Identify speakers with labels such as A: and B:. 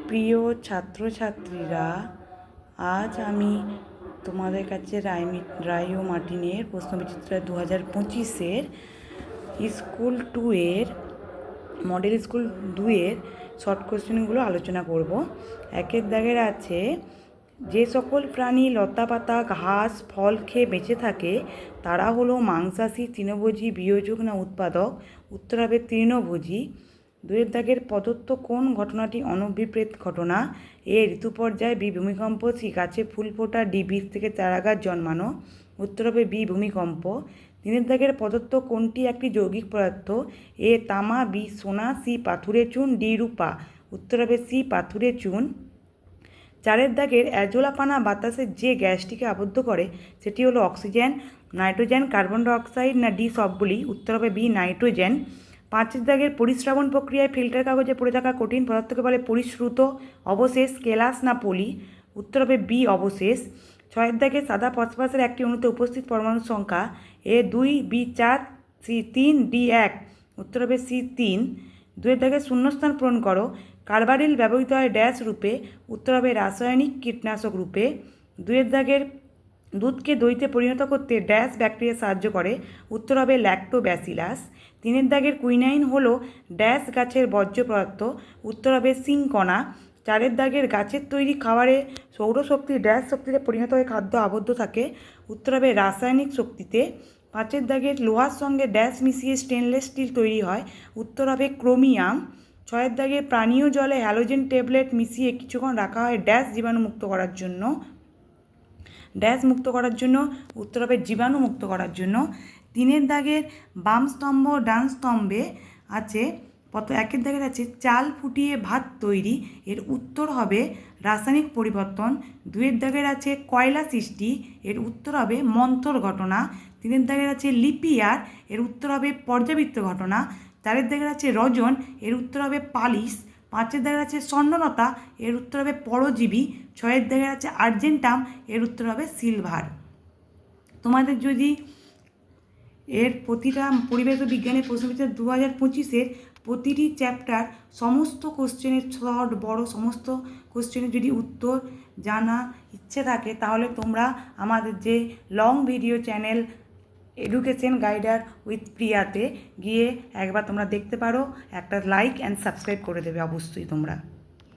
A: প্রিয় ছাত্রছাত্রীরা, আজ আমি তোমাদের কাছে রায় ও মার্টিনের প্রশ্নবিচিত্রা 2025-এর স্কুল 2-এর মডেল স্কুল 2-এর শর্ট কোশ্চেনগুলো আলোচনা করব। একের দাগের আছে, যে সকল প্রাণী লতাপাতা ঘাস ফল খেয়ে বেঁচে থাকে তারা হলো মাংসাশী, তৃণভোজী, বিয়োজক না উৎপাদক? উত্তর হবে তৃণভোজী। দুয়ের দাগের প্রদত্ত কোন ঘটনাটি অনভিপ্রেত ঘটনা? এ ঋতু পর্যায়ে, বি ভূমিকম্প, সি গাছে ফুল ফোটা, ডি বীজ থেকে চারাগাছ জন্মানো? উত্তর হবে বি ভূমিকম্প। তিনের দাগের প্রদত্ত কোনটি একটি যৌগিক পদার্থ? এ তামা, বি সোনা, সি পাথুরে চুন, ডি রূপা? উত্তর হবে সি পাথুরে চুন। চারের দাগের অ্যাজোলাপানা বাতাসের যে গ্যাসটিকে আবদ্ধ করে সেটি হলো অক্সিজেন, নাইট্রোজেন, কার্বন ডাইঅক্সাইড না ডি সবগুলি? উত্তর হবে বি নাইট্রোজেন। পাঁচের দাগের পরিশ্রাবণ প্রক্রিয়ায় ফিল্টার কাগজে পড়ে থাকা কঠিন পদার্থকে বলে পরিশ্রুত অবশেষ, কেলাস না পলি? উত্তর হবে বি অবশেষ। ছয়ের দাগের সাদা ফসফরাসের একটি অণুতে উপস্থিত পরমাণুর সংখ্যা? এ 2, বি 4, সি 3, ডি 1? উত্তর হবে সি 3। দুয়ের দাগের শূন্যস্থান পূরণ করো। কার্বারিল ব্যবহৃত হয় ড্যাশ রূপে? উত্তর হবে রাসায়নিক কীটনাশক রূপে। দুয়ের দাগের দুধকে দইতে পরিণত করতে ড্যাশ ব্যাকটেরিয়া সাহায্য করে? উত্তর হবে ল্যাক্টোব্যাসিলাস। তিনের দাগের কুইনাইন হলো ড্যাশ গাছের বর্জ্য পদার্থ? উত্তর হবে সিংকণা। চারের দাগের গাছের তৈরি খাবারে সৌরশক্তি ড্যাশ শক্তিতে পরিণত হয়ে খাদ্য আবদ্ধ থাকে? উত্তর হবে রাসায়নিক শক্তিতে। পাঁচের দাগের লোহার সঙ্গে ড্যাশ মিশিয়ে স্টেনলেস স্টিল তৈরি হয়? উত্তর হবে ক্রোমিয়াম। ছয়ের দাগের পানীয় জলে হ্যালোজেন ট্যাবলেট মিশিয়ে কিছুক্ষণ রাখা হয় ড্যাশ জীবাণু মুক্ত করার জন্য? ড্যাশ মুক্ত করার জন্য? উত্তর হবে জীবাণু মুক্ত করার জন্য। তিনের দাগের বাম স্তম্ভ ডান স্তম্ভে আছে একের দাগের আছে চাল ফুটিয়ে ভাত তৈরি, এর উত্তর হবে রাসায়নিক পরিবর্তন। দুয়ের দাগের আছে কয়লা সৃষ্টি, এর উত্তর হবে মন্থর ঘটনা। তিনের দাগের আছে লিপিয়ার, এর উত্তর হবে পর্যাবৃত্ত ঘটনা। চারের দাগের আছে রজন, এর উত্তর হবে পালিশ। পাঁচের দাগের আছে স্বর্ণলতা, এর উত্তর হবে পরজীবী। ছয়ের দাগের আছে আর্জেন্টাম, এর উত্তর হবে সিলভার। তোমাদের যদি এর প্রতিটা পরিবেশ ও বিজ্ঞানের প্রশ্নবিচিত্রা 2025-এর প্রতিটি চ্যাপ্টার সমস্ত কোশ্চেনের শর্ট বড় সমস্ত কোশ্চেনের যদি উত্তর জানা ইচ্ছে থাকে তাহলে তোমরা আমাদের যে long video channel education guider with প্রিয়াতে গিয়ে একবার তোমরা দেখতে পারো। একটা লাইক অ্যান্ড সাবস্ক্রাইব করে দেবে অবশ্যই তোমরা।